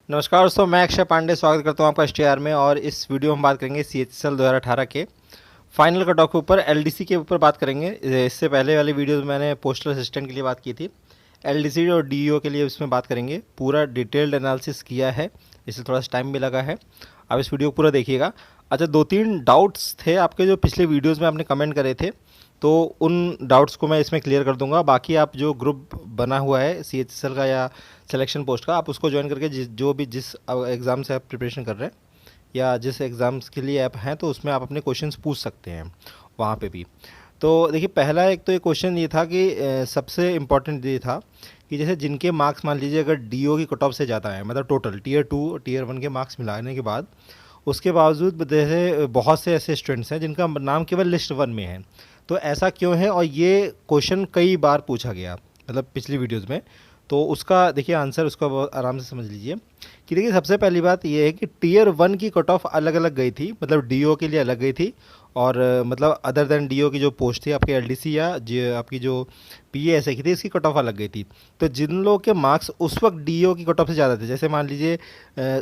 नमस्कार दोस्तों, मैं अक्षय पांडे स्वागत करता हूं आपका एसटीआर में। और इस वीडियो में हम बात करेंगे सीएचएसएल 2018 के फाइनल कट ऑफ के ऊपर, एलडीसी के ऊपर बात करेंगे। इससे पहले वाली वीडियो में मैंने पोस्टल असिस्टेंट के लिए बात की थी, एलडीसी और डीईओ के लिए इसमें बात करेंगे। पूरा डिटेल्ड एनालिसिस किया है, इसलिए थोड़ा सा टाइम भी लगा है। आप इस वीडियो को पूरा देखिएगा। अच्छा, 2-3 डाउट्स थे आपके जो पिछले वीडियोज़ में आपने कमेंट करे थे, तो उन डाउट्स को मैं इसमें क्लियर कर दूंगा। बाकी आप जो ग्रुप बना हुआ है सीएचएसएल का या सिलेक्शन पोस्ट का, आप उसको ज्वाइन करके जिस एग्ज़ाम से आप प्रिपरेशन कर रहे हैं या जिस एग्ज़ाम्स के लिए आप हैं, तो उसमें आप अपने क्वेश्चंस पूछ सकते हैं वहाँ पे भी। तो देखिए, पहला एक तो ये क्वेश्चन ये था कि सबसे इम्पॉर्टेंट ये था कि जैसे जिनके मार्क्स मान लीजिए अगर डीओ की कट ऑफ से ज़्यादा है, मतलब टोटल टियर 2 टियर 1 के मार्क्स मिलाने के बाद, उसके बावजूद जैसे बहुत से ऐसे स्टूडेंट्स हैं जिनका नाम केवल लिस्ट 1 में है। तो ऐसा क्यों है, और ये क्वेश्चन कई बार पूछा गया मतलब पिछली वीडियोज़ में। तो उसका देखिए आंसर, उसका बहुत आराम से समझ लीजिए कि देखिए, सबसे पहली बात ये है कि टियर 1 की कट ऑफ अलग अलग गई थी, मतलब डीओ के लिए अलग गई थी, और मतलब अदर देन डीओ की जो पोस्ट थी आपकी एलडीसी या आपकी जो पीएएसए की थी, इसकी कट ऑफ अलग गई थी। तो जिन लोगों के मार्क्स उस वक्त डीओ की कट ऑफ से ज़्यादा थे, जैसे मान लीजिए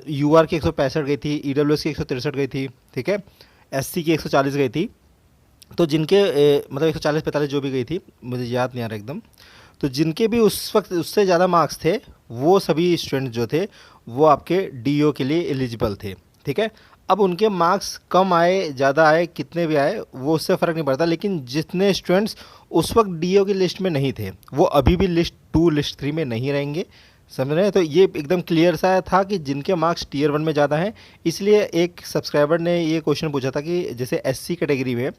यूआर की 165 गई थी, ईडब्ल्यूएस की 163 गई थी, ठीक है, एससी की 140 गई थी। तो जिनके मतलब 140-45 जो भी गई थी, मुझे याद नहीं आ रहा एकदम। तो जिनके भी उस वक्त उससे ज़्यादा मार्क्स थे, वो सभी स्टूडेंट जो थे वो आपके डीओ के लिए एलिजिबल थे, ठीक है। अब उनके मार्क्स कम आए ज़्यादा आए कितने भी आए, वो उससे फ़र्क नहीं पड़ता। लेकिन जितने स्टूडेंट्स उस वक्त डीओ की लिस्ट में नहीं थे, वो अभी भी लिस्ट 2 लिस्ट 3 में नहीं रहेंगे, समझ रहे हैं। तो ये एकदम क्लियर सा था कि जिनके मार्क्स टियर 1 में ज़्यादा हैं। इसलिए एक सब्सक्राइबर ने ये क्वेश्चन पूछा था कि जैसे एससी कैटेगरी में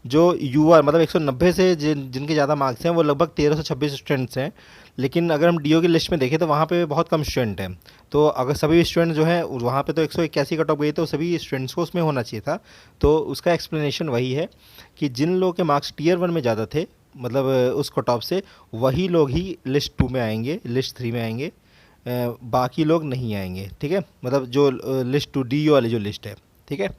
जो यूआर मतलब 190 से जिनके ज़्यादा मार्क्स हैं, वो लगभग 1326 स्टूडेंट्स हैं। लेकिन अगर हम डीओ की लिस्ट में देखें तो वहाँ पे बहुत कम स्टूडेंट हैं। तो अगर सभी स्टूडेंट जो हैं वहाँ पे तो 181 कट ऑफ गई, तो सभी स्टूडेंट्स को उसमें होना चाहिए था। तो उसका एक्सप्लेनेशन वही है कि जिन लोगों के मार्क्स टियर 1 में ज़्यादा थे, मतलब उस कट ऑफ से, वही लोग ही लिस्ट 2 में आएंगे, लिस्ट 3 में आएंगे, बाकी लोग नहीं आएंगे, ठीक है। मतलब जो लिस्ट 2 डी वाली जो लिस्ट है, ठीक है।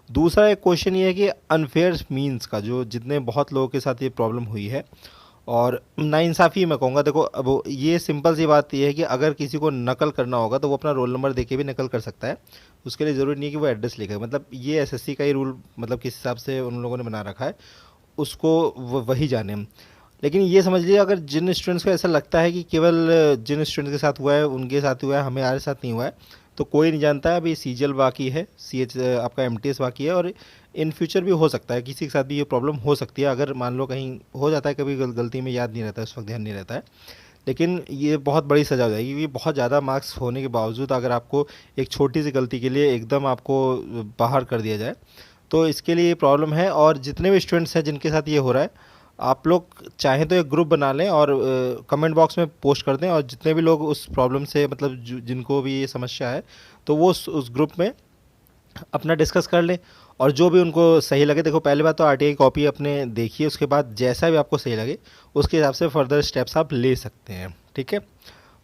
दूसरा एक क्वेश्चन ये है कि अनफेयर मीन्स का जो जितने बहुत लोगों के साथ ये प्रॉब्लम हुई है, और नाइंसाफ़ी मैं कहूँगा। देखो, अब ये सिंपल सी बात ये है कि अगर किसी को नकल करना होगा तो वो अपना रोल नंबर देके भी नकल कर सकता है। उसके लिए ज़रूरी नहीं कि वो एड्रेस लिखे, मतलब ये एसएससी का ही रूल, मतलब किस हिसाब से उन लोगों ने बना रखा है, उसको वही जाने। लेकिन ये समझ लीजिए, अगर जिन स्टूडेंट्स को ऐसा लगता है कि केवल जिन स्टूडेंट्स के साथ हुआ है उनके साथ हुआ है, हमारे साथ नहीं हुआ है, तो कोई नहीं जानता है। अभी सीजीएल बाकी है, आपका एमटीएस बाकी है, और इन फ्यूचर भी हो सकता है किसी के साथ भी ये प्रॉब्लम हो सकती है। अगर मान लो कहीं हो जाता है, कभी गलती में याद नहीं रहता है, उस वक्त ध्यान नहीं रहता है, लेकिन ये बहुत बड़ी सज़ा हो जाएगी। क्योंकि बहुत ज़्यादा मार्क्स होने के बावजूद अगर आपको एक छोटी सी गलती के लिए एकदम आपको बाहर कर दिया जाए, तो इसके लिए ये प्रॉब्लम है। और जितने भी स्टूडेंट्स हैं जिनके साथ ये हो रहा है, आप लोग चाहें तो एक ग्रुप बना लें और कमेंट बॉक्स में पोस्ट कर दें, और जितने भी लोग उस प्रॉब्लम से मतलब जिनको भी ये समस्या है, तो वो उस ग्रुप में अपना डिस्कस कर लें। और जो भी उनको सही लगे, देखो पहले बात तो आरटीआई कॉपी अपने देखिए, उसके बाद जैसा भी आपको सही लगे उसके हिसाब से फर्दर स्टेप्स आप ले सकते हैं, ठीक है।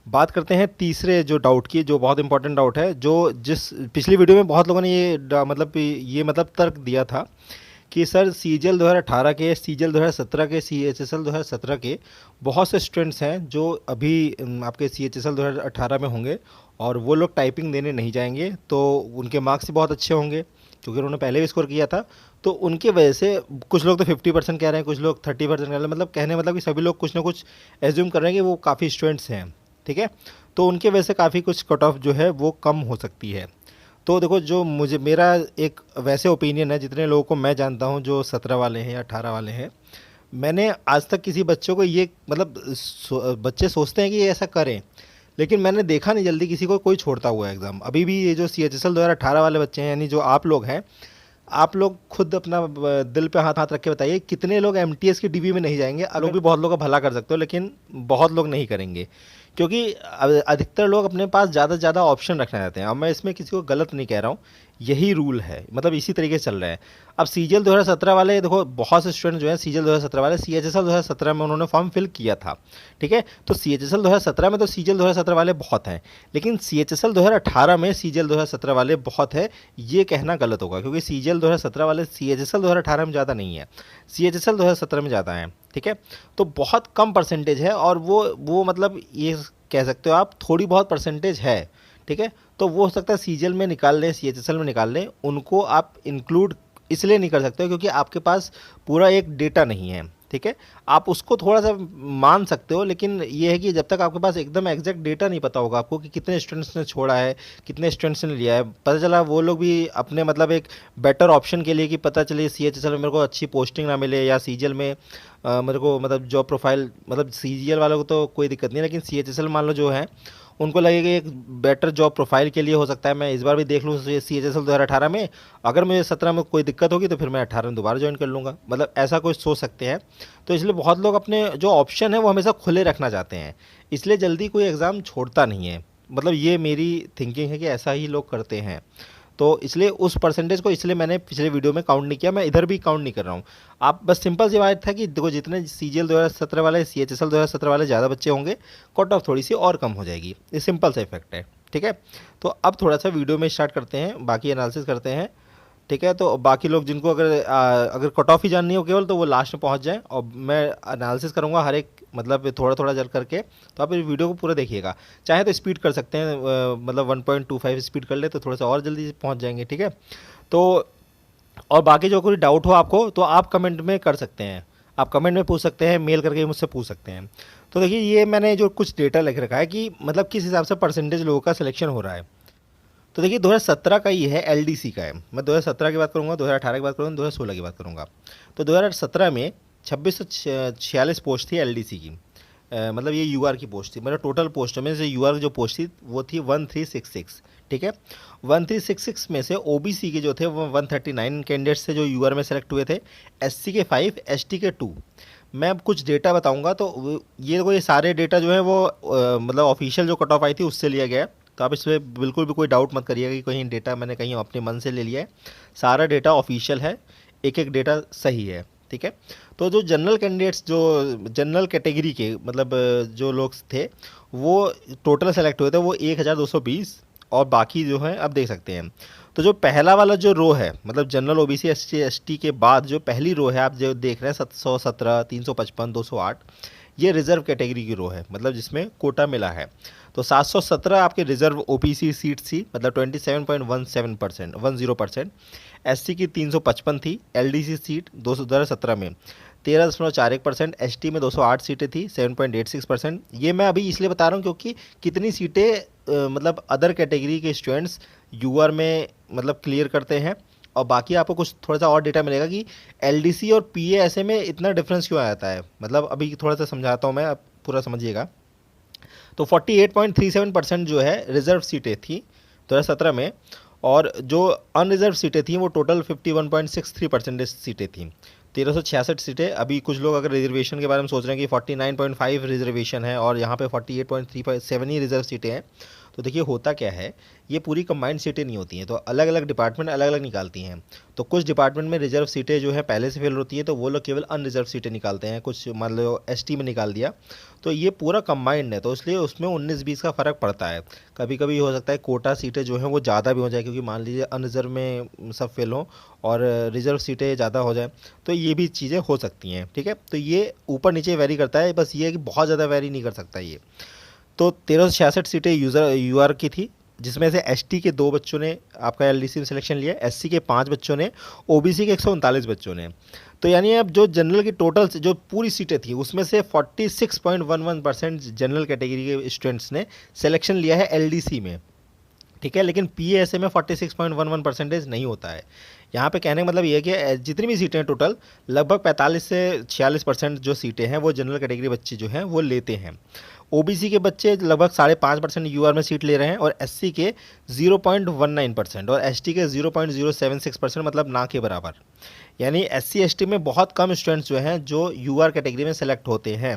बात करते हैं तीसरे जो डाउट की, जो बहुत इंपॉर्टेंट डाउट है, जो जिस पिछली वीडियो में बहुत लोगों ने मतलब तर्क दिया था कि सर सीजीएल 2018 के, सीजीएल 2017 के, सीएचएसएल 2017 के बहुत से स्टूडेंट्स हैं जो अभी आपके सीएचएसएल 2018 में होंगे, और वो लोग टाइपिंग देने नहीं जाएंगे, तो उनके मार्क्स भी बहुत अच्छे होंगे क्योंकि उन्होंने पहले भी स्कोर किया था। तो उनके वजह से कुछ लोग तो 50% कह रहे हैं, कुछ लोग 30% कह रहे हैं, मतलब कहने मतलब कि सभी लोग कुछ ना कुछ एज्यूम कर रहे हैं कि वो काफ़ी स्टूडेंट्स हैं, ठीक है। तो उनके वजह से काफ़ी कुछ कट ऑफ जो है वो कम हो सकती है। तो देखो, जो मेरा एक वैसे ओपिनियन है, जितने लोगों को मैं जानता हूँ जो 17 वाले हैं या 18 वाले हैं, मैंने आज तक किसी बच्चों को ये मतलब बच्चे सोचते हैं कि ये ऐसा करें, लेकिन मैंने देखा नहीं जल्दी किसी को कोई छोड़ता हुआ है एग्ज़ाम। अभी भी ये जो सीएचएसएल 2018 वाले बच्चे हैं, यानी जो आप लोग हैं, आप लोग खुद अपना दिल पे हाथ हाथ रख के बताइए कितने लोग एमटीएस की डीबी में नहीं जाएंगे। लोग भी बहुत लोगों का भला कर सकते हो, लेकिन बहुत लोग नहीं करेंगे, क्योंकि अधिकतर लोग अपने पास ज़्यादा से ज़्यादा ऑप्शन रखना चाहते हैं। अब मैं इसमें किसी को गलत नहीं कह रहा हूँ, यही रूल है, मतलब इसी तरीके से चल रहा है। अब सीजीएल 2017 वाले देखो, बहुत से स्टूडेंट जो हैं सीजीएल 2017 वाले सीएचएसएल 2017 में उन्होंने फॉर्म फिल किया था, ठीक है। तो सीएचएसएल 2017 में तो सीजीएल 2017 वाले बहुत हैं, लेकिन सीएचएसएल 2018 में सीजीएल 2017 वाले बहुत है, ये कहना गलत होगा, क्योंकि सीजीएल 2017 वाले सीएचएसएल 2018 में ज़्यादा नहीं है, सीएचएसएल 2017 में ज़्यादा है, ठीक है। तो बहुत कम परसेंटेज है, और वो मतलब ये कह सकते हो आप थोड़ी बहुत परसेंटेज है, ठीक है। तो वो हो सकता है सीजीएल में निकाल लें, सीएचएसएल में निकाल लें, उनको आप इंक्लूड इसलिए नहीं कर सकते हो क्योंकि आपके पास पूरा एक डेटा नहीं है, ठीक है। आप उसको थोड़ा सा मान सकते हो, लेकिन ये है कि जब तक आपके पास एकदम एग्जैक्ट डेटा नहीं पता होगा आपको कि कितने स्टूडेंट्स ने छोड़ा है, कितने स्टूडेंट्स ने लिया है, पता चला वो लोग भी अपने मतलब एक बेटर ऑप्शन के लिए कि पता चले सीएचएसएल में मेरे को अच्छी पोस्टिंग ना मिले या सीजीएल में मेरे को मतलब जॉब प्रोफाइल, मतलब सीजीएल वालों को तो कोई दिक्कत नहीं है, लेकिन सीएचएसएल मान लो जो है उनको लगेगा एक बेटर जॉब प्रोफाइल के लिए हो सकता है मैं इस बार भी देख लूँ सीएचएसएल 2018 में, अगर मुझे 17 में कोई दिक्कत होगी तो फिर मैं 18 में दोबारा ज्वाइन कर लूँगा, मतलब ऐसा कुछ सोच सकते हैं। तो इसलिए बहुत लोग अपने जो ऑप्शन है वो हमेशा खुले रखना चाहते हैं, इसलिए जल्दी कोई एग्ज़ाम छोड़ता नहीं है, मतलब ये मेरी थिंकिंग है कि ऐसा ही लोग करते हैं। तो इसलिए उस परसेंटेज को इसलिए मैंने पिछले वीडियो में काउंट नहीं किया, मैं इधर भी काउंट नहीं कर रहा हूँ। आप बस सिंपल सी बात था कि देखो जितने सीजीएल 2017 वाले, सीएचएसएल 2017 वाले ज़्यादा बच्चे होंगे, कट ऑफ थोड़ी सी और कम हो जाएगी, ये सिंपल सा इफेक्ट है, ठीक है। तो अब थोड़ा सा वीडियो में स्टार्ट करते हैं, बाकी एनालिसिस करते हैं, ठीक है। तो बाकी लोग जिनको अगर कट ऑफ ही जाननी हो केवल, तो वो लास्ट में पहुंच जाएं और मैं एनालिसिस करूंगा हर एक मतलब थोड़ा थोड़ा जल करके, तो आप इस वीडियो को पूरा देखिएगा। चाहे तो स्पीड कर सकते हैं, मतलब 1.25 स्पीड कर ले तो थोड़ा सा और जल्दी पहुंच जाएंगे, ठीक है। तो और बाकी जो कोई डाउट हो आपको तो आप कमेंट में कर सकते हैं, आप कमेंट में पूछ सकते हैं, मेल करके मुझसे पूछ सकते हैं। तो देखिए ये मैंने जो कुछ डेटा लिख रखा है कि मतलब किस हिसाब से परसेंटेज लोगों का सिलेक्शन हो रहा है। तो देखिए 2017 का ये है, एलडीसी का है, मैं 2017 की बात करूंगा, 2018 की बात करूंगा, 2016 की बात करूंगा। तो 2017 में 2646 पोस्ट थी एलडीसी की, मतलब ये यूआर की पोस्ट थी, मतलब टोटल पोस्ट में से यूआर जो पोस्ट थी वो थी 1366, ठीक है। 1366 में से ओबीसी के जो थे वो 139 कैंडिडेट्स थे जो यूआर में सेलेक्ट हुए थे, एससी के 5, एसटी के 2। मैं अब कुछ डेटा बताऊंगा, तो ये सारे डेटा जो है वो मतलब ऑफिशियल जो कट ऑफ आई थी उससे लिया गया है, तो आप इसमें बिल्कुल भी कोई डाउट मत करिएगा कि कहीं डेटा मैंने कहीं अपने मन से ले लिया है, सारा डेटा ऑफिशियल है, एक एक डेटा सही है, ठीक है। तो जो जनरल कैंडिडेट्स, जो जनरल कैटेगरी के मतलब जो लोग थे वो टोटल सेलेक्ट हुए थे वो 1220, और बाकी जो है अब देख सकते हैं। तो जो पहला वाला जो रो है, मतलब जनरल ओबीसी एससी एसटी के बाद जो पहली रो है आप जो देख रहे हैं 717, 355, 208, ये रिजर्व कैटेगरी की रो है, मतलब जिसमें कोटा मिला है। तो 717 आपके रिजर्व ओबीसी सीट थी, मतलब 27.17%, 10%। एससी की 355 थी, एलडीसी सीट 2017 में 13.41%, एसटी में 208 सीटें थी, 7.86%। ये मैं अभी इसलिए बता रहा हूँ क्योंकि कितनी सीटें मतलब अदर कैटेगरी के स्टूडेंट्स यूआर में मतलब क्लियर करते हैं, और बाकी आपको कुछ थोड़ा सा और डेटा मिलेगा कि एलडीसी और पीएएसए में इतना डिफरेंस क्यों आ जाता है, मतलब अभी थोड़ा सा समझाता हूँ मैं, आप पूरा समझिएगा। तो 48.37% जो है रिजर्व सीटें थी 2017 में, और जो अनरिजर्व सीटें थी वो टोटल 51.63% सीटें थी, 1366 सीटें। अभी कुछ लोग अगर रिजर्वेशन के बारे में सोच रहे हैं कि 49.5 रिजर्वेशन है और यहाँ पे 48.37 ही रिजर्व सीटें हैं, तो देखिए होता क्या है, ये पूरी कंबाइंड सीटें नहीं होती हैं, तो अलग अलग डिपार्टमेंट अलग अलग निकालती हैं। तो कुछ डिपार्टमेंट में रिजर्व सीटें जो है पहले से फिल होती है, तो वो लोग केवल अनरिजर्व सीटें निकालते हैं, कुछ मान लो एसटी में निकाल दिया, तो ये पूरा कंबाइंड है, तो इसलिए उसमें 19-20 का फ़र्क पड़ता है। कभी कभी हो सकता है कोटा सीटें जो हैं वो ज़्यादा भी हो जाए, क्योंकि मान लीजिए अनरिजर्व में सब फिल हो और रिजर्व सीटें ज़्यादा हो जाए, तो ये भी चीज़ें हो सकती हैं, ठीक है। तो ये ऊपर नीचे वेरी करता है, बस ये है कि बहुत ज़्यादा वेरी नहीं कर सकता ये। तो 1366 सीटें यूआर की थी, जिसमें से एसटी के 2 बच्चों ने आपका एलडीसी में सिलेक्शन लिया, एससी के 5 बच्चों ने, ओबीसी के 139 बच्चों ने। तो यानी अब जो जनरल की टोटल जो पूरी सीटें थी उसमें से 46.11% जनरल कैटेगरी के स्टूडेंट्स ने सिलेक्शन लिया है एलडीसी में, ठीक है। लेकिन पीएएसए में 46.11% नहीं होता है। यहाँ पे कहने का मतलब ये है कि जितनी भी सीटें टोटल लगभग 45 से 46% जो सीटें हैं वो जनरल कैटेगरी बच्चे जो हैं वो लेते हैं। ओबीसी के बच्चे लगभग 5.5% यूआर में सीट ले रहे हैं, और एससी के 0.19% और एसटी के 0.076%, मतलब ना के बराबर। यानी एससी एसटी में बहुत कम स्टूडेंट्स जो हैं जो यूआर कैटेगरी में सेलेक्ट होते हैं।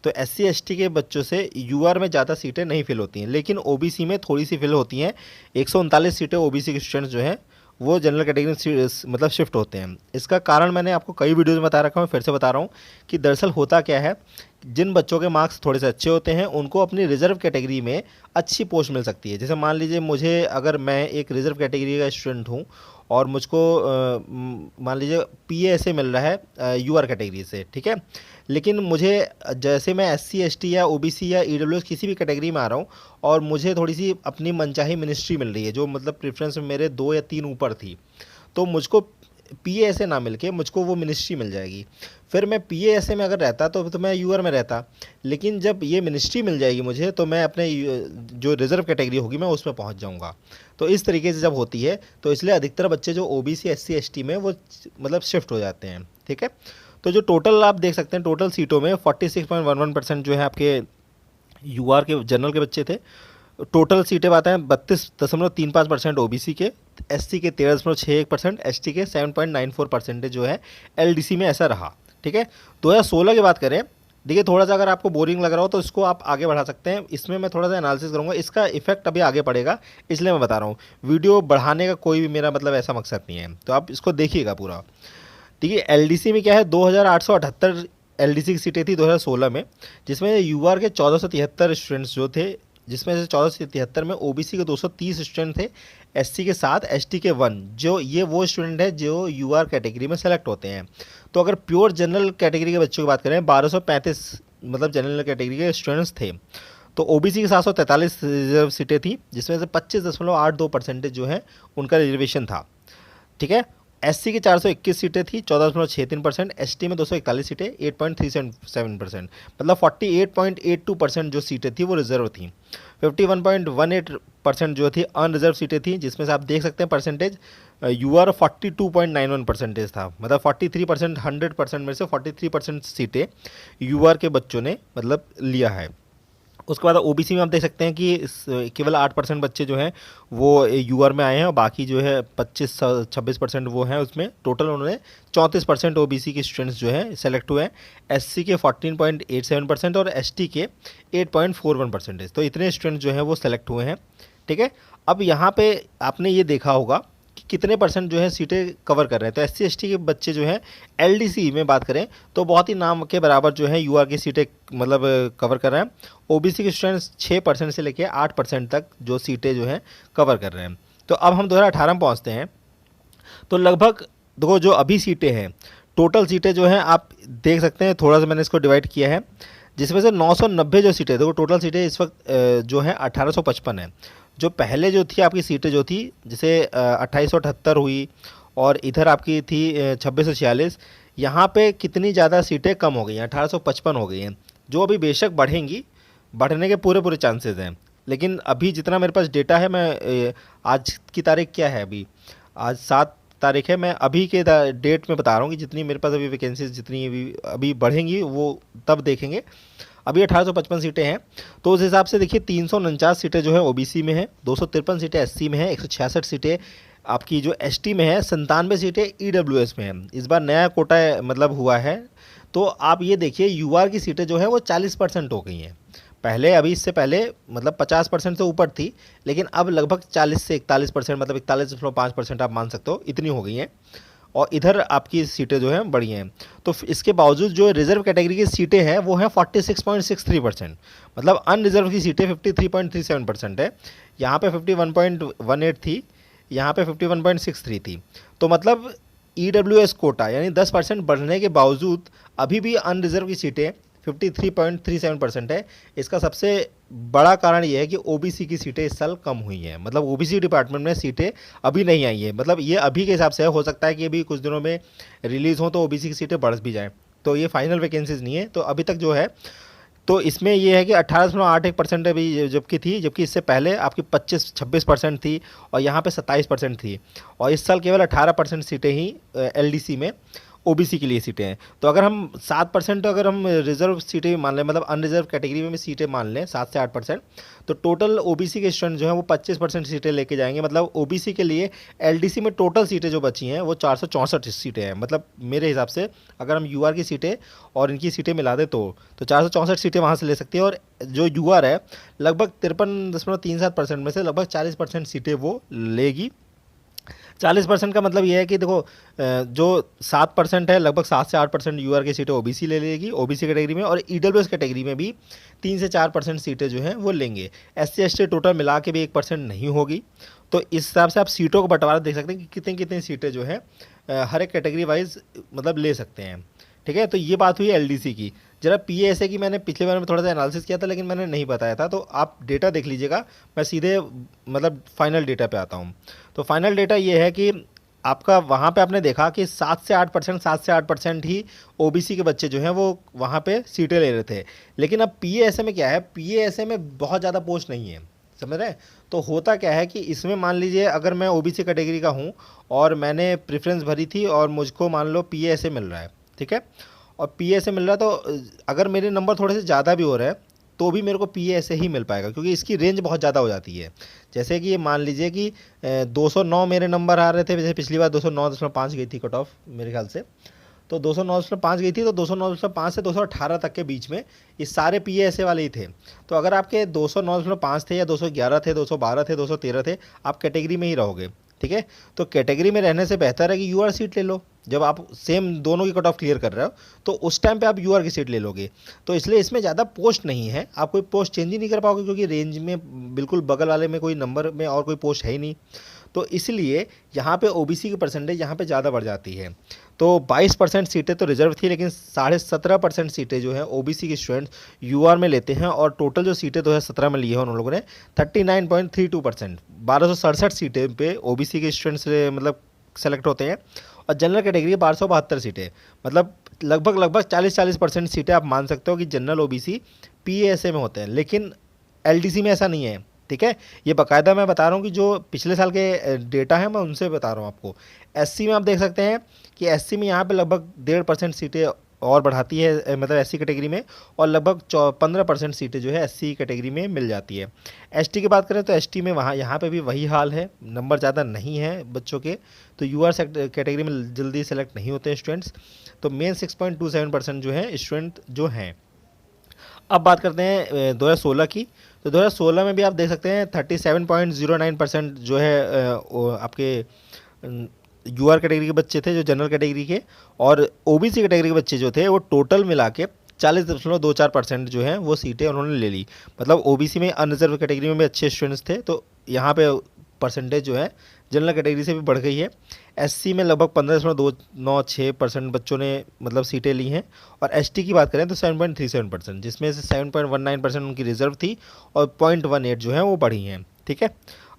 तो एससी एसटी के बच्चों से यूआर में ज़्यादा सीटें नहीं फिल होती हैं, लेकिन ओबीसी में थोड़ी सी फिल होती हैं। 139 सीटें ओबीसी के स्टूडेंट्स जो हैं वो जनरल कैटेगरी में मतलब शिफ्ट होते हैं। इसका कारण मैंने आपको कई वीडियोज़ में बता रखा हूँ, फिर से बता रहा हूँ कि दरअसल होता क्या है जिन बच्चों के मार्क्स थोड़े से अच्छे होते हैं उनको अपनी रिजर्व कैटेगरी में अच्छी पोस्ट मिल सकती है। जैसे मान लीजिए मुझे, अगर मैं एक रिजर्व कैटेगरी का स्टूडेंट हूँ और मुझको मान लीजिए पीए ऐसे मिल रहा है यूआर कैटेगरी से, ठीक है, लेकिन मुझे जैसे मैं एससी एसटी या ओबीसी या ईडब्ल्यूएस किसी भी कैटेगरी में आ रहा हूँ और मुझे थोड़ी सी अपनी मनचाही मिनिस्ट्री मिल रही है जो मतलब प्रेफरेंस में मेरे 2 या 3 ऊपर थी, तो मुझको पीए ऐसे ना मिल के मुझको वो मिनिस्ट्री मिल जाएगी। फिर मैं पीए ऐसे में अगर रहता तो मैं यूआर में रहता, लेकिन जब ये मिनिस्ट्री मिल जाएगी मुझे तो मैं अपने जो रिजर्व कैटेगरी होगी मैं उसमें पहुंच जाऊंगा। तो इस तरीके से जब होती है तो इसलिए अधिकतर बच्चे जो ओबीसी एससी एसटी में वो मतलब शिफ्ट हो जाते हैं, ठीक है। तो जो टोटल आप देख सकते हैं, टोटल सीटों में 46.11% जो है आपके यूआर के जनरल के बच्चे थे। टोटल सीटें बात है 32.35% ओबीसी के, एससी के 13.61%, एसटी के 7.94% जो है एलडीसी में ऐसा रहा, ठीक है। 2016 की बात करें, देखिए थोड़ा सा अगर आपको बोरिंग लग रहा हो तो इसको आप आगे बढ़ा सकते हैं, इसमें मैं थोड़ा सा एनालिसिस करूंगा, इसका इफेक्ट अभी आगे पड़ेगा इसलिए मैं बता रहा हूँ। वीडियो बढ़ाने का कोई भी मेरा मतलब ऐसा मकसद नहीं है, तो आप इसको देखिएगा पूरा। देखिए एलडीसी में क्या है, 2878 एलडीसी की सीटें थी 2016 में, जिसमें यूआर के 1473 स्टूडेंट्स जो थे, जिसमें से 1473 में ओबीसी के 230 स्टूडेंट थे, एससी के 7, एसटी के 1, जो ये वो स्टूडेंट है जो यूआर कैटेगरी में सेलेक्ट होते हैं। तो अगर प्योर जनरल कैटेगरी के बच्चों की बात करें, 1235 मतलब जनरल कैटेगरी के स्टूडेंट्स थे। तो ओबीसी की 743 रिजर्व सीटें थी, जिसमें से 25.82% जो है उनका रिजर्वेशन था, ठीक है। एससी की 421 सीटें थी, 14.63%, एसटी में 241 सीटें, 8.37%, मतलब 48.82% जो सीटें थी वो रिजर्व थी। 51.18% जो थी अनरिजर्व सीटें थी, जिसमें से आप देख सकते हैं परसेंटेज यूआर 42.91% था, मतलब 43%, 100% में से 43% सीटें यूआर के बच्चों ने मतलब लिया है। उसके बाद ओबीसी में आप देख सकते हैं कि केवल 8% बच्चे जो हैं वो यूआर में आए हैं और बाकी जो है 25-26% वो हैं उसमें। टोटल उन्होंने 34% ओबीसी के स्टूडेंट्स जो हैं सेलेक्ट हुए हैं, एससी के 14.87% और एसटी के 8.41%। तो इतने स्टूडेंट जो हैं वो सेलेक्ट हुए हैं, ठीक है। अब यहाँ पे आपने ये देखा होगा कि कितने परसेंट जो है सीटें कवर कर रहे हैं। तो एससी एसटी के बच्चे जो हैं एलडीसी में बात करें तो बहुत ही नाम के बराबर जो है यूआर की सीटें मतलब कवर कर रहे हैं। ओबीसी के स्टूडेंट्स 6% से लेकर 8% तक जो सीटें जो हैं कवर कर रहे हैं। तो अब हम 2018 में पहुँचते हैं, तो लगभग देखो जो अभी सीटें हैं, टोटल सीटें जो हैं आप देख सकते हैं, थोड़ा सा मैंने इसको डिवाइड किया है, जिसमें से 990 जो सीटें, देखो टोटल सीटें इस वक्त जो है 1855 है। जो पहले जो थी आपकी सीटें जो थी, जैसे 2878 हुई और इधर आपकी थी 2646, यहाँ पे कितनी ज़्यादा सीटें कम हो गई हैं, 1855 हो गई हैं, जो अभी बेशक बढ़ेंगी, बढ़ने के पूरे पूरे चांसेस हैं। लेकिन अभी जितना मेरे पास डेटा है, मैं आज की तारीख क्या है, अभी आज 7 तारीख है, मैं अभी के डेट में बता रहा हूँ कि जितनी मेरे पास अभी वैकेंसीज जितनी अभी बढ़ेंगी वो तब देखेंगे। अभी 1855 सीटें हैं, तो उस हिसाब से देखिए 349 सीटें जो है ओबीसी में है, 253 सीटें एससी में है, 166 सीटें आपकी जो एसटी में है, 97 सीटें ईडब्ल्यूएस में है। इस बार नया कोटा मतलब हुआ है, तो आप ये देखिए यूआर की सीटें जो है वो 40% हो गई हैं। पहले अभी इससे पहले मतलब 50% से ऊपर थी, लेकिन अब लगभग 40 से 41%, मतलब 41.5% आप मान सकते हो, इतनी हो गई हैं। और इधर आपकी सीटें जो हैं बढ़ी हैं। तो इसके बावजूद जो रिजर्व कैटेगरी की सीटें हैं वो हैं 46.63%, मतलब अनरिजर्व की सीटें 53.37% है। यहाँ पे 51.18 थी, यहाँ पे 51.63 थी। तो मतलब ईडब्ल्यूएस कोटा यानी 10% बढ़ने के बावजूद अभी भी अनरिजर्व की सीटें 53.37% है। इसका सबसे बड़ा कारण ये है कि ओबीसी की सीटें इस साल कम हुई हैं, मतलब ओबीसी डिपार्टमेंट में सीटें अभी नहीं आई हैं, मतलब ये अभी के हिसाब से है, हो सकता है कि अभी कुछ दिनों में रिलीज़ हो तो ओबीसी की सीटें बढ़ भी जाएँ, तो ये फाइनल वैकेंसीज नहीं है। तो अभी तक जो है, तो इसमें ये है कि 18.81% अभी जबकि थी, जबकि इससे पहले आपकी 25-26% थी और यहाँ पे 27% थी, और इस साल केवल 18% सीटें ही एलडीसी में ओबीसी के लिए सीटें हैं। तो अगर हम 7% अगर हम रिजर्व सीटें मान लें, मतलब अनरिजर्व कैटेगरी में भी सीटें मान लें 7 से 8%, तो टोटल ओबीसी के स्टूडेंट जो हैं वो 25% सीटें लेके जाएंगे। मतलब ओबीसी के लिए एलडीसी में टोटल सीटें जो बची हैं वो 464 सीटें हैं। मतलब मेरे हिसाब से अगर हम यूआर की सीटें और इनकी सीटें मिला दें तो 464 सीटें वहाँ से ले सकती है, और जो यूआर है लगभग 53.37% में से लगभग 40% सीटें वो लेगी 40% का मतलब ये है कि देखो जो 7% है, लगभग 7 से 8% यूआर की सीटें ओबीसी ले लेगी ओबीसी कैटेगरी में, और ईडब्ल्यूएस कैटेगरी में भी 3 से 4% सीटें जो हैं वो लेंगे। एससी एसटी टोटल मिला के भी 1% नहीं होगी। तो इस हिसाब से आप सीटों का बंटवारा देख सकते हैं कि कितनी कितनी सीटें जो है हर एक कैटेगरी वाइज मतलब ले सकते हैं। ठीक है, तो ये बात हुई एलडीसी की। जरा पीएसए की मैंने पिछले बार में थोड़ा सा एनालिसिस किया था, लेकिन मैंने नहीं बताया था, तो आप डेटा देख लीजिएगा। मैं सीधे मतलब फाइनल डेटा पे आता हूँ। तो फाइनल डेटा ये है कि आपका वहाँ पे आपने देखा कि 7 से 8% ही ओबीसी के बच्चे जो हैं वो वहाँ पे सीटें ले रहे थे। लेकिन अब पीएसए में क्या है, पीएसए में बहुत ज़्यादा पोस्ट नहीं है, समझ रहे हैं। तो होता क्या है कि इसमें मान लीजिए अगर मैं ओबीसी कैटेगरी का हूँ और मैंने प्रेफरेंस भरी थी और मुझको मान लो पीएसए मिल रहा है, ठीक है, और पीएसए मिल रहा है, तो अगर मेरे नंबर थोड़े से ज़्यादा भी हो रहे हैं तो भी मेरे को पीएसए ही मिल पाएगा, क्योंकि इसकी रेंज बहुत ज़्यादा हो जाती है। जैसे कि ये मान लीजिए कि 209 मेरे नंबर आ रहे थे, जैसे पिछली बार 209.5 गई थी कट ऑफ मेरे ख्याल से, तो 209.5 गई थी, तो 209.5 से 218 तक के बीच में ये सारे पीएसए वाले ही थे। तो अगर आपके 209.5 थे या 211 थे, 212 थे, 213 थे, आप कैटेगरी में ही रहोगे। ठीक है, तो कैटेगरी में रहने से बेहतर है कि यूआर सीट ले लो। जब आप सेम दोनों की कट ऑफ क्लियर कर रहे हो तो उस टाइम पे आप यूआर की सीट ले लोगे। तो इसलिए इसमें ज़्यादा पोस्ट नहीं है, आप कोई पोस्ट चेंज ही नहीं कर पाओगे, क्योंकि रेंज में बिल्कुल बगल वाले में कोई नंबर में और कोई पोस्ट है ही नहीं। तो इसलिए यहाँ पे ओबीसी की परसेंटेज यहाँ पे ज़्यादा बढ़ जाती है। तो 22% सीटें तो रिजर्व थी, लेकिन 17.5% सीटें जो है ओबीसी के स्टूडेंट्स यूआर में लेते हैं, और टोटल जो सीटें 2017 में ली है उन लोगों ने 39.32%, 1267 सीटें पे ओबीसी के स्टूडेंट्स मतलब सेलेक्ट होते हैं। और जनरल कैटेगरी 1272 सीटें, मतलब लगभग 40% सीटें आप मान सकते हो कि जनरल ओबीसी पीएसए में होते हैं। लेकिन एलडीसी में ऐसा नहीं है। ठीक है, ये बाकायदा मैं बता रहा हूँ कि जो पिछले साल के डेटा है मैं उनसे बता रहा हूँ आपको। एससी में आप देख सकते हैं कि एससी में यहाँ पे लगभग 1.5% सीटें और बढ़ाती है, मतलब एससी कैटेगरी में, और लगभग 15% सीटें जो है एससी कैटेगरी में मिल जाती है। एसटी की बात करें तो एसटी में वहाँ यहाँ पे भी वही हाल है, नंबर ज़्यादा नहीं है बच्चों के, तो यूआर कैटेगरी में जल्दी सेलेक्ट नहीं होते हैं स्टूडेंट्स। तो मेन 6.27% जो है स्टूडेंट जो हैं। अब बात करते हैं 2016 की। तो 2016 में भी आप देख सकते हैं 37.09% जो है आपके यूआर कैटेगरी के बच्चे थे जो जनरल कैटेगरी के, और ओबीसी कैटेगरी के बच्चे जो थे वो टोटल मिला के 40.24% जो है वो सीटें उन्होंने ले ली। मतलब ओबीसी में अनरिजर्व कैटेगरी में भी अच्छे स्टूडेंट्स थे, तो यहाँ पे परसेंटेज जो है जनरल कैटेगरी से भी बढ़ गई है। एससी में लगभग 15.296% बच्चों ने मतलब सीटें ली हैं, और एसटी की बात करें तो 7.37%, जिसमें से 7.19% उनकी रिजर्व थी और 0.18 जो है वो बढ़ी हैं। ठीक है,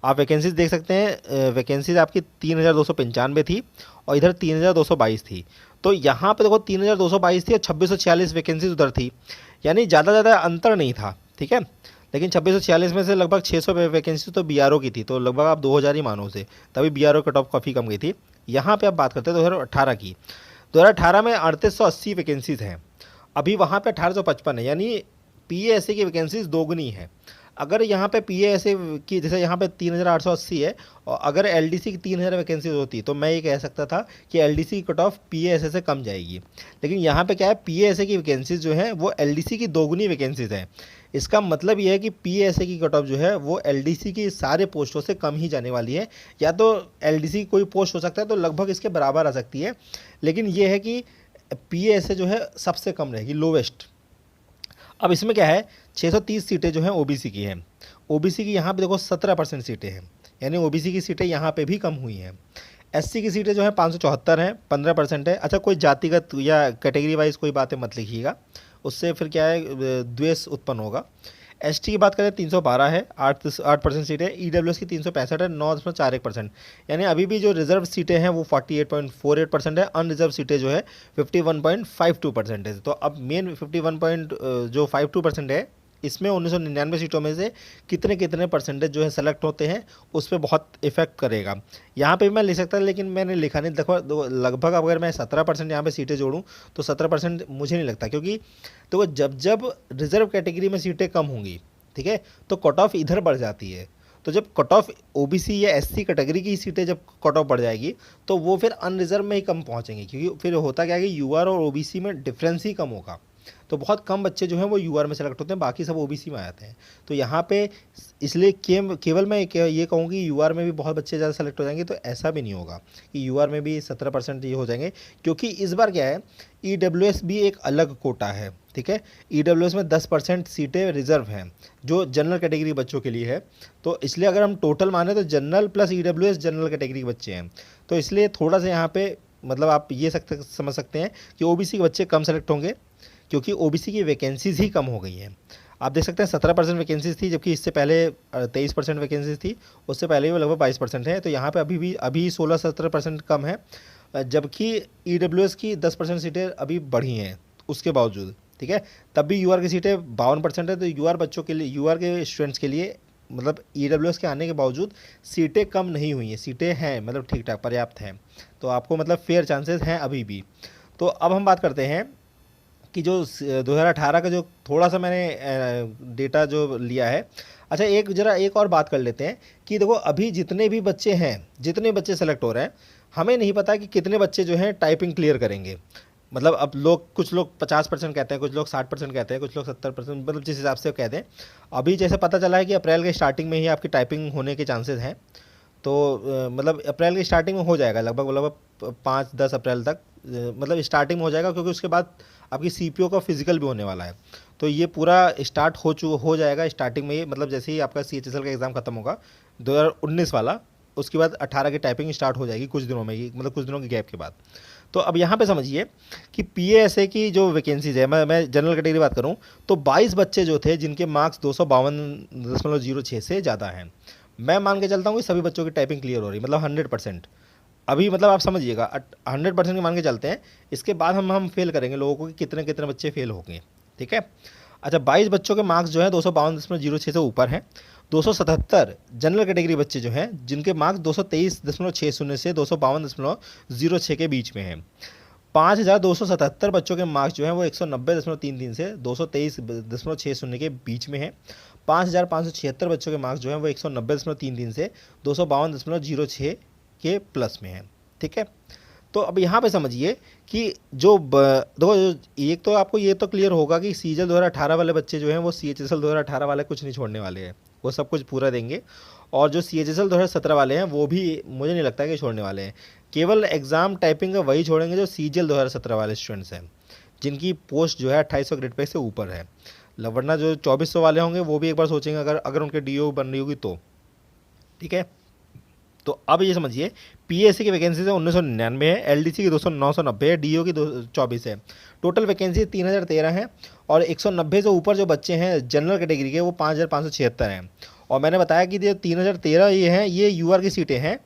आप वैकेंसीज देख सकते हैं, वैकेंसीज आपकी 3295 थी और इधर 3222 थी। तो यहाँ पे देखो 3222 थी और 2646 वैकेंसीज उधर थी, यानी ज़्यादा अंतर नहीं था। ठीक है, लेकिन 2646 में से लगभग 600 वैकेंसी तो बीआरओ की थी, तो लगभग आप 2000 ही मानो उसे, तभी बीआरओ कट ऑफ काफ़ी कम गई थी। यहाँ पे आप बात करते हैं 2018 की। 2018 में 3880 वैकेंसीज हैं, अभी वहाँ पे 1855 है, यानी पीएएसए की वैकेंसीज दोगुनी है। अगर यहाँ पे पीएएसए की जैसे यहाँ पे 3880 है, और अगर एलडीसी की 3000 वैकेंसीज होती तो मैं ये कह सकता था कि एलडीसी की कट ऑफ पीएएसए से कम जाएगी। लेकिन यहाँ पे क्या है, पीएएसए की वैकेंसीज जो है वो एलडीसी की दोगुनी वैकेंसीज हैं। इसका मतलब ये है कि पीएसए की कट ऑफ जो है वो एलडीसी की सारे पोस्टों से कम ही जाने वाली है, या तो एलडीसी की कोई पोस्ट हो सकता है तो लगभग इसके बराबर आ सकती है, लेकिन ये है कि पीएसए जो है सबसे कम रहेगी, लोवेस्ट। अब इसमें क्या है, 630 सीटें जो हैं ओबीसी की हैं। ओबीसी की यहाँ पे देखो 17% सीटें हैं, यानी ओबीसी की सीटें यहाँ पे भी कम हुई हैं। एससी की सीटें जो हैं 574 हैं, 15% है। अच्छा, कोई जातिगत या कैटेगरी वाइज कोई बातें मत लिखिएगा, उससे फिर क्या है द्वेष उत्पन्न होगा। एसटी की बात करें 312 है, 8% सीटें। ईडब्ल्यूएस की 365 है, 9.41%, यानी अभी भी जो रिजर्व सीटें हैं वो 48.48% है, अनरिजर्व सीटें जो है 51.52% है। तो अब मेन 51.52% है, इसमें 1999 सीटों में से कितने कितने परसेंटेज जो है सेलेक्ट होते हैं उस पर बहुत इफेक्ट करेगा। यहाँ पे भी मैं लिख सकता था, लेकिन मैंने लिखा नहीं। देखो लगभग अगर मैं 17% यहाँ पे सीटें जोड़ूँ तो 17% मुझे नहीं लगता, क्योंकि तो जब जब रिजर्व कैटेगरी में सीटें कम होंगी, ठीक है, तो कट ऑफ इधर बढ़ जाती है। तो जब कट ऑफ ओबीसी या एससी कैटेगरी की सीटें जब कट ऑफ बढ़ जाएगी तो वो फिर अनरिजर्व में ही कम पहुँचेंगी, क्योंकि फिर होता क्या है कि यूआर और ओबीसी में डिफरेंस ही कम होगा। तो बहुत कम बच्चे जो हैं वो यूआर में सेलेक्ट होते हैं, बाकी सब ओबीसी में आ जाते हैं। तो यहाँ पे इसलिए केवल मैं ये कहूँगी यूआर में भी बहुत बच्चे ज़्यादा सेलेक्ट हो जाएंगे, तो ऐसा भी नहीं होगा कि यूआर में भी 17% ये हो जाएंगे, क्योंकि इस बार क्या है, ईडब्ल्यूएस भी एक अलग कोटा है, ठीक है। ईडब्ल्यूएस में 10% सीटें रिजर्व हैं जो जनरल कैटेगरी बच्चों के लिए है। तो इसलिए अगर हम टोटल माने तो general plus EWS general category के बच्चे हैं, तो इसलिए थोड़ा सा यहाँ पे मतलब आप ये समझ सकते हैं कि ओबीसी के बच्चे कम सेलेक्ट होंगे, क्योंकि ओबीसी की वैकेंसीज ही कम हो गई हैं। आप देख सकते हैं 17% वैकेंसीज थी, जबकि इससे पहले 23% वैकेंसीज थी, उससे पहले वो लगभग 22% है। तो यहाँ पे अभी 16-17% कम है, जबकि ईडब्ल्यूएस की 10% सीटें अभी बढ़ी हैं उसके बावजूद, ठीक है। तब भी यूआर की सीटें 52% है। तो यूआर बच्चों के लिए, यूआर के स्टूडेंट्स के लिए मतलब ईडब्ल्यूएस के आने के बावजूद सीटें कम नहीं हुई हैं, सीटें हैं, मतलब ठीक ठाक पर्याप्त हैं। तो आपको मतलब फेयर चांसेस हैं अभी भी। तो अब हम बात करते हैं कि जो 2018 का जो थोड़ा सा मैंने डेटा जो लिया है। अच्छा, एक और बात कर लेते हैं कि देखो अभी जितने भी बच्चे हैं, जितने बच्चे सेलेक्ट हो रहे हैं, हमें नहीं पता कि कितने बच्चे जो हैं टाइपिंग क्लियर करेंगे। मतलब अब कुछ लोग 50% कहते हैं, कुछ लोग 60% कहते हैं, कुछ लोग 70%, मतलब जिस हिसाब से कहते हैं। अभी जैसे पता चला है कि अप्रैल के स्टार्टिंग में ही आपकी टाइपिंग होने के चांसेस हैं। तो मतलब अप्रैल की स्टार्टिंग में हो जाएगा, लगभग 5-10 अप्रैल तक मतलब स्टार्टिंग में हो जाएगा, क्योंकि उसके बाद आपकी सीपीओ का फिजिकल भी होने वाला है। तो ये पूरा स्टार्ट हो जाएगा स्टार्टिंग में ही, मतलब जैसे ही आपका सीएचएसएल का एग्ज़ाम खत्म होगा 2019 वाला, उसके बाद 18 की टाइपिंग स्टार्ट हो जाएगी कुछ दिनों में ही, मतलब कुछ दिनों के गैप के बाद। तो अब यहाँ पे समझिए कि पीएएसए की जो वैकेंसीज है, मैं जनरल कैटेगरी बात करूँ तो 22 बच्चे जो थे जिनके मार्क्स 252.06 से ज़्यादा हैं, मैं मान के चलता हूँ कि सभी बच्चों की टाइपिंग क्लियर हो रही, मतलब 100%। अभी मतलब आप समझिएगा 100% मान के चलते हैं। इसके बाद हम फेल करेंगे लोगों को कि कितने कितने बच्चे फेल हो गए, ठीक है। अच्छा, 22 बच्चों के मार्क्स जो है 252.06 से ऊपर हैं। 277 जनरल कैटेगरी बच्चे जो हैं जिनके मार्क्स 223.60 से 252.06 के बीच में हैं। 5277 बच्चों के मार्क्स जो हैं वो 190.33 से 223.60 के बीच में हैं। 5576 बच्चों के मार्क्स जो हैं वो 190.33 से 252.06 के प्लस में हैं, ठीक है। तो अब यहाँ पे समझिए कि देखो, एक तो आपको ये तो क्लियर होगा कि सीजल 2018 वाले बच्चे जो हैं वो सीएचएसएल 2018 वाले कुछ नहीं छोड़ने वाले हैं, वो सब कुछ पूरा देंगे। और जो सीएचएसएल 2017 वाले हैं वो भी मुझे नहीं लगता कि छोड़ने वाले हैं। केवल एग्ज़ाम टाइपिंग का वही छोड़ेंगे जो सीजीएल 2017 वाले स्टूडेंट्स हैं, जिनकी पोस्ट जो है 2800 ग्रेड पे से ऊपर है। वरना जो 2400 वाले होंगे वो भी एक बार सोचेंगे अगर उनके डीओ बन रही होगी तो, ठीक है। तो अब ये समझिए पीएससी की वैकेंसी है 1999 है, एलडीसी की 990 है, डीओ की 24 है। टोटल वैकेंसी 3013 है, और 190 से ऊपर जो बच्चे हैं जनरल कैटेगरी के वो 5576 हैं। और मैंने बताया कि ये 3013 ये हैं, ये यूआर की सीटें हैं,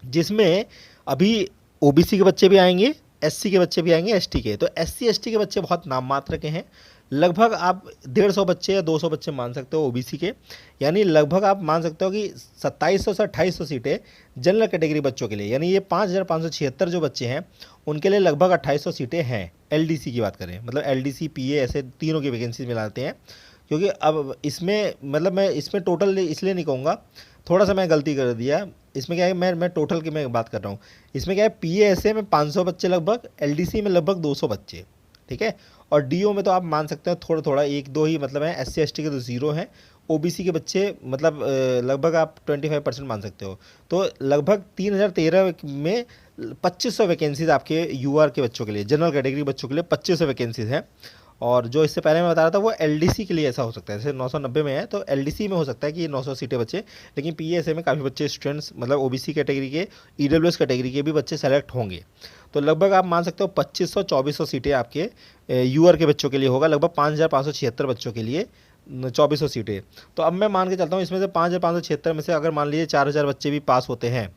जिसमें अभी ओबीसी के बच्चे भी आएंगे, एससी के बच्चे भी आएंगे, एसटी के। तो एससी एसटी के बच्चे बहुत नाम मात्र के हैं, लगभग आप 150 बच्चे या 200 बच्चे मान सकते हो ओबीसी के। यानी लगभग आप मान सकते हो कि 2700 से 2800 सीटें जनरल कैटेगरी बच्चों के लिए, यानी ये 5576 जो बच्चे हैं उनके लिए लगभग 2800 सीटें हैं। एलडीसी की बात करें, मतलब एलडीसी पीए ऐसे तीनों की वैकेंसी मिलाते हैं। क्योंकि अब इसमें मतलब मैं इसमें टोटल इसलिए नहीं कहूँगा, थोड़ा सा मैं गलती कर दिया। इसमें क्या है, मैं टोटल की मैं बात कर रहा हूँ। इसमें क्या है, पीएसए में 500 बच्चे लगभग, एलडीसी में लगभग 200 बच्चे, ठीक है। और डीओ में तो आप मान सकते हो थोड़ा थोड़ा 1-2 ही मतलब है, एससी एसटी के तो 0 हैं, ओबीसी के बच्चे मतलब लगभग आप 25% मान सकते हो। तो लगभग 3013 में 2500 वैकेंसीज आपके यूआर के बच्चों के लिए, जनरल कैटेगरी बच्चों के लिए 2500 वैकेंसीज हैं। और जो इससे पहले मैं बता रहा था वो एलडीसी के लिए ऐसा हो सकता है, जैसे 990 में है तो एलडीसी में हो सकता है कि 900 सीटें बचे, लेकिन पीएसए में काफ़ी बच्चे स्टूडेंट्स मतलब ओबीसी कैटेगरी के, ईडब्ल्यूएस कैटेगरी के भी बच्चे सेलेक्ट होंगे। तो लगभग आप मान सकते हो 2500-2400 सीटें आपके यूआर के बच्चों के लिए होगा, लगभग 5576 बच्चों के लिए 2400 सीटें। तो अब मैं मान के चलता हूँ इसमें से 5576 में से अगर मान लीजिए 4000 बच्चे भी पास होते हैं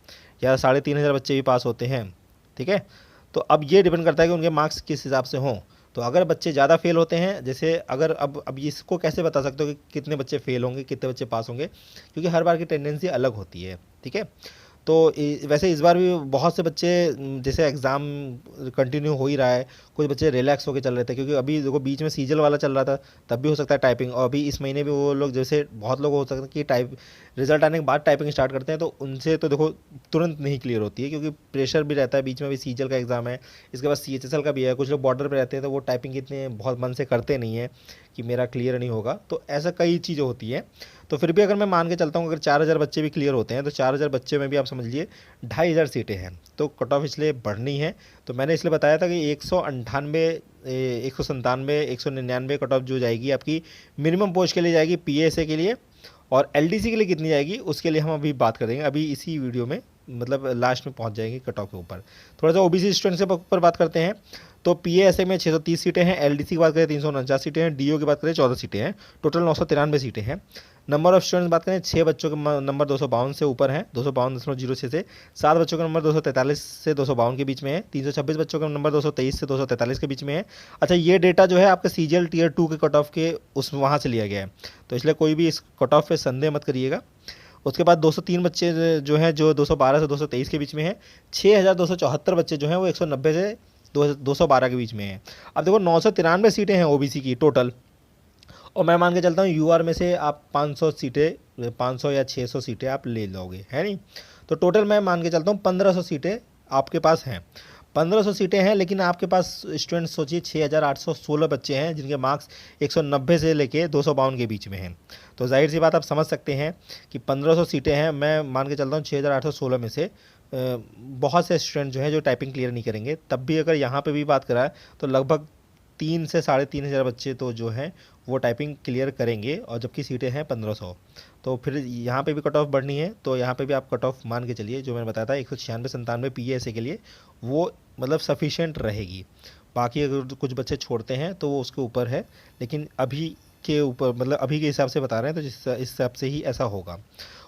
या 3500 बच्चे भी पास होते हैं, ठीक है। तो अब ये डिपेंड करता है कि उनके मार्क्स किस हिसाब से हों। तो अगर बच्चे ज़्यादा फेल होते हैं, जैसे अगर अब इसको कैसे बता सकते हो कि कितने बच्चे फेल होंगे कितने बच्चे पास होंगे, क्योंकि हर बार की टेंडेंसी अलग होती है, ठीक है। तो वैसे इस बार भी बहुत से बच्चे जैसे एग्ज़ाम कंटिन्यू हो ही रहा है, कुछ बच्चे रिलैक्स होकर चल रहे थे, क्योंकि अभी देखो बीच में सीजल वाला चल रहा था, तब भी हो सकता है टाइपिंग, और अभी इस महीने भी वो लोग जैसे बहुत लोग हो सकता है कि टाइप रिजल्ट आने के बाद टाइपिंग स्टार्ट करते हैं, तो उनसे तो देखो तुरंत नहीं क्लियर होती है, क्योंकि प्रेशर भी रहता है, बीच में भी सीजल का एग्ज़ाम है, इसके बाद CHSL का भी है, कुछ लोग बॉर्डर पे रहते हैं तो वो टाइपिंग इतने बहुत मन से करते नहीं है कि मेरा क्लियर नहीं होगा, तो ऐसा कई चीज़ें होती हैं। तो फिर भी अगर मैं मान के चलता हूँ, अगर 4,000 बच्चे भी क्लियर होते हैं तो 4,000 बच्चे में भी आप समझ लीजिए 2,500 सीटें हैं, तो कट ऑफ इसलिए बढ़नी है। तो मैंने इसलिए बताया था कि 198 197 199 कट ऑफ जो जाएगी आपकी मिनिमम पोस्ट के लिए जाएगी PASA के लिए, और LDC के लिए कितनी जाएगी उसके लिए हम अभी बात करेंगे, अभी इसी वीडियो में मतलब लास्ट में पहुंच जाएंगे कट ऑफ के ऊपर। थोड़ा सा OBC स्टूडेंट्स के ऊपर बात करते हैं। तो PASA में 630 सीटें हैं, LDC की बात करें 349 सीटें हैं, DO की बात करें 14 सीटें हैं, टोटल 993 सीटें हैं। नंबर ऑफ स्टूडेंट्स बात करें, 6 बच्चों का नंबर 252 से ऊपर है, 252.06 से, 7 बच्चों का नंबर 243 से 252 के बीच में है, 326 बच्चों का नंबर 223 से 243 के बीच में है। अच्छा, ये डेटा जो है आपके CGL Tier 2 के कट ऑफ के उस वहाँ से लिया गया है, तो इसलिए कोई भी इस कट ऑफ पे संदेह मत करिएगा। उसके बाद 203 बच्चे जो हैं जो 212 से 223 के बीच में है, 6,274 बच्चे जो हैं वो 190 से 212 के बीच में है। अब देखो 993 सीटें हैं OBC की टोटल, और मैं मान के चलता हूँ UR में से आप 500 सीटें, 500 या 600 सीटें आप ले लोगे, है नहीं, तो टोटल मैं मान के चलता हूँ 1,500 सीटें आपके पास हैं। 1,500 सीटें हैं, लेकिन आपके पास स्टूडेंट सोचिए 6,816 बच्चे हैं जिनके मार्क्स 190 से लेके 252 के बीच में हैं। तो जाहिर सी बात आप समझ सकते हैं कि 1,500 सीटें हैं, मैं मान के चलता हूँ 6,816 में से बहुत से स्टूडेंट जो हैं जो टाइपिंग क्लियर नहीं करेंगे। तब भी अगर यहाँ पे भी बात कराए तो लगभग 3 से 3,500 बच्चे तो जो हैं वो टाइपिंग क्लियर करेंगे, और जबकि सीटें हैं 1,500, तो फिर यहाँ पे भी कट ऑफ बढ़नी है। तो यहाँ पे भी आप कट ऑफ मान के चलिए, जो मैंने बताया था 196-97 PASA के लिए वो मतलब सफिशेंट रहेगी। बाकी अगर कुछ बच्चे छोड़ते हैं तो वो उसके ऊपर है, लेकिन अभी के ऊपर मतलब अभी के हिसाब से बता रहे हैं, तो जिस हिसाब से ही ऐसा होगा।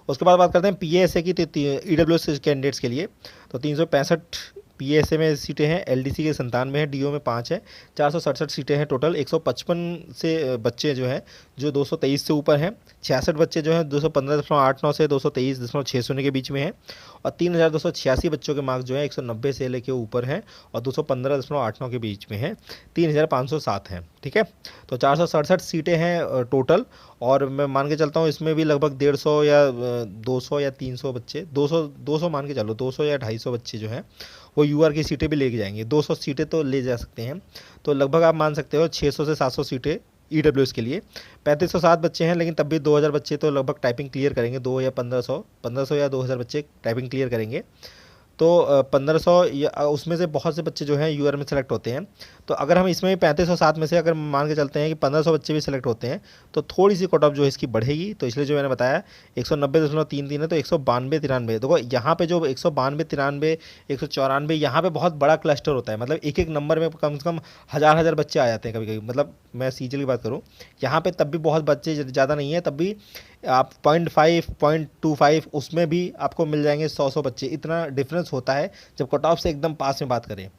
उसके बाद बात करते हैं PASA की, तो EWS कैंडिडेट्स के लिए तो 365 PASA में सीटें हैं, LDC के 97 है, DO में 5 है, 467 सीटें हैं टोटल। 155 से बच्चे जो हैं जो 223 से ऊपर हैं, 66 बच्चे जो हैं 215.89 से 223.60 के बीच में हैं, और 3,286 बच्चों के मार्क्स जो है 190 से लेके ऊपर हैं, और 215.89 के बीच में हैं, 3,507 हैं। ठीक है, तो 467 सीटें हैं टोटल, और मैं मान के चलता हूँ इसमें भी लगभग 150 या 200 या 300 बच्चे, 200 मान के चलो, 200 या 250 बच्चे जो हैं वो UR की सीटें भी लेके जाएंगे। 200 सीटें तो ले जा सकते हैं, तो लगभग आप मान सकते हो 600 से 700 सीटें EWS के लिए। 3507 बच्चे हैं, लेकिन तब भी 2,000 बच्चे तो लगभग टाइपिंग क्लियर करेंगे, 2 या 1500 या 2,000 बच्चे टाइपिंग क्लियर करेंगे। तो 1,500 या उसमें से बहुत से बच्चे जो हैं UR में सेलेक्ट होते हैं। तो अगर हम इसमें 3507 में से अगर मान के चलते हैं कि 1,500 बच्चे भी सेलेक्ट होते हैं, तो थोड़ी सी कट ऑफ जो है इसकी बढ़ेगी। तो इसलिए जो मैंने बताया 190.33 है, तो 192-93, देखो यहाँ पे जो 192-93 194 यहाँ पे बहुत बड़ा क्लस्टर होता है, मतलब एक एक नंबर में कम से कम हज़ार बच्चे आ जाते हैं कभी कभी। मतलब मैं CGL की बात करूँ, यहाँ पे तब भी बहुत बच्चे ज़्यादा नहीं है, तब भी आप 0.5 0.25 उसमें भी आपको मिल जाएंगे 100 बच्चे। इतना डिफरेंस होता है जब कट ऑफ से एकदम पास में बात करें।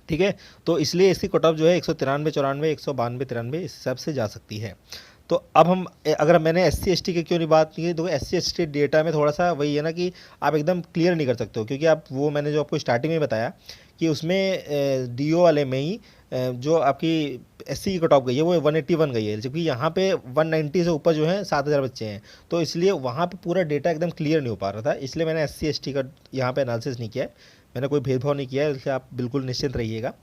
ठीक है, तो इसलिए इसकी कट ऑफ जो है 193-94 192-93 इस हिसाब से जा सकती है। तो अब हम अगर मैंने SC ST की क्यों नहीं बात की, तो SC ST डेटा में थोड़ा सा वही है ना कि आप एकदम क्लियर नहीं कर सकते हो, क्योंकि आप वो मैंने जो आपको स्टार्टिंग में बताया कि उसमें DO वाले में ही जो आपकी SC की कट ऑफ गई है वो 181 गई है, जबकि यहाँ पे 190 से ऊपर जो है 7,000 बच्चे हैं, तो इसलिए वहाँ पे पूरा डेटा एकदम क्लियर नहीं हो पा रहा था। इसलिए मैंने SC ST का यहाँ पे एनालिसिस नहीं किया है, मैंने कोई भेदभाव नहीं किया है, इसलिए आप बिल्कुल निश्चिंत रहिएगा।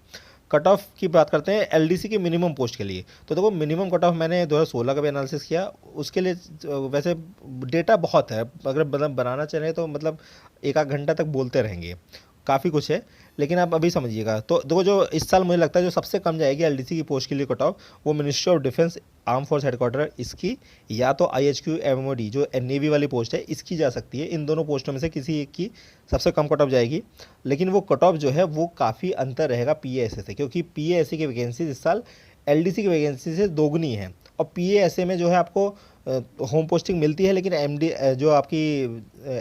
कट ऑफ की बात करते हैं LDC के मिनिमम पोस्ट के लिए, तो देखो मिनिमम कट ऑफ मैंने 2016 का भी एनालिसिस किया, उसके लिए वैसे डेटा बहुत है, अगर मतलब बनाना चाहें तो मतलब एक आध घंटा तक बोलते रहेंगे, काफ़ी कुछ है, लेकिन आप अभी समझिएगा। तो देखो जो इस साल मुझे लगता है जो सबसे कम जाएगी LDC की पोस्ट के लिए कट ऑफ, वो ministry of defence arm force headquarter, इसकी या तो IHQ MOD जो नेवी वाली पोस्ट है इसकी जा सकती है। इन दोनों पोस्टों में से किसी एक की सबसे कम कट ऑफ जाएगी, लेकिन वो कट ऑफ जो है वो काफ़ी अंतर रहेगा PASA से, क्योंकि PASA की वैकेंसी इस साल LDC की वैकेंसी से दोगुनी है, और PASA में जो है आपको होम पोस्टिंग मिलती है, लेकिन MD जो आपकी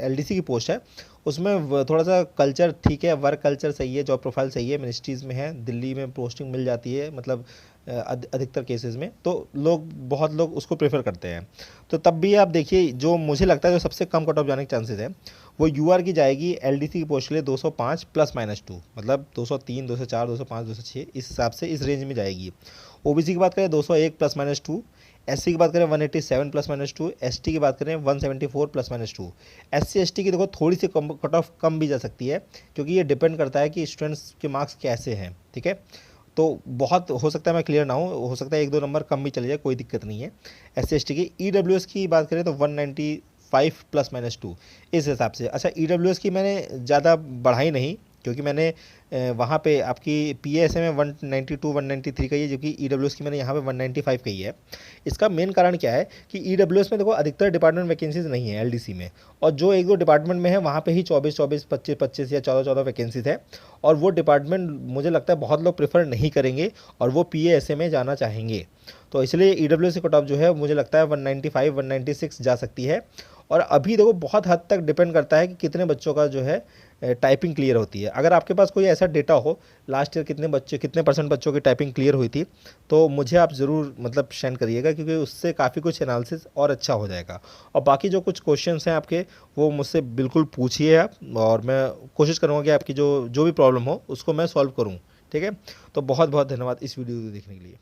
LDC की पोस्ट है उसमें थोड़ा सा कल्चर ठीक है, वर्क कल्चर सही है, जॉब प्रोफाइल सही है, मिनिस्ट्रीज़ में है, दिल्ली में पोस्टिंग मिल जाती है, मतलब अधिकतर केसेस में, तो बहुत लोग उसको प्रेफर करते हैं। तो तब भी आप देखिए जो मुझे लगता है जो सबसे कम कट ऑफ जाने के चांसेस है वो यूआर की जाएगी एलडीसी की पोस्ट के लिए 205 +-2, मतलब 203, 204, 205, 206 इस हिसाब से इस रेंज में जाएगी। ओबीसी की बात करें 201 +-2, एससी की बात करें 187 +-2, एसटी की बात करें 174 +-2। एससी एसटी की देखो थोड़ी सी कट ऑफ कम भी जा सकती है, क्योंकि ये डिपेंड करता है कि स्टूडेंट्स के मार्क्स कैसे हैं, ठीक है। तो बहुत हो सकता है मैं क्लियर ना हूँ, हो सकता है 1-2 नंबर कम भी चले जाए, कोई दिक्कत नहीं है। एससी एसटी की ईडब्ल्यूएस की बात करें तो 195 +-2 इस हिसाब से। अच्छा, ईडब्ल्यूएस की मैंने ज़्यादा बढ़ाई नहीं, क्योंकि मैंने वहाँ पे आपकी पीएसए में 192 193 का ही है, जबकि ईडब्ल्यूएस की मैंने यहाँ पे 195 कही है। इसका मेन कारण क्या है कि ईडब्ल्यूएस में देखो अधिकतर डिपार्टमेंट वैकेंसीज नहीं है एलडीसी में, और जो 1-2 डिपार्टमेंट में है वहाँ पे ही 24-24, 25-25 या 14-14 वैकेंसीज है, और वो डिपार्टमेंट मुझे लगता है बहुत लोग प्रेफर नहीं करेंगे और वो पीएसए में जाना चाहेंगे। तो इसलिए ईडब्ल्यूएस की कट ऑफ जो है मुझे लगता है 195 196 जा सकती है। और अभी देखो बहुत हद तक डिपेंड करता है कि कितने बच्चों का जो है टाइपिंग क्लियर होती है। अगर आपके पास कोई ऐसा डेटा हो लास्ट ईयर कितने परसेंट बच्चों की टाइपिंग क्लियर हुई थी, तो मुझे आप ज़रूर मतलब सेंड करिएगा, क्योंकि उससे काफ़ी कुछ एनालिसिस और अच्छा हो जाएगा। और बाकी जो कुछ क्वेश्चंस हैं आपके, वो मुझसे बिल्कुल पूछिए आप, और मैं कोशिश करूँगा कि आपकी जो भी प्रॉब्लम हो उसको मैं सॉल्व करूँ, ठीक है। तो बहुत बहुत धन्यवाद इस वीडियो को देखने के लिए।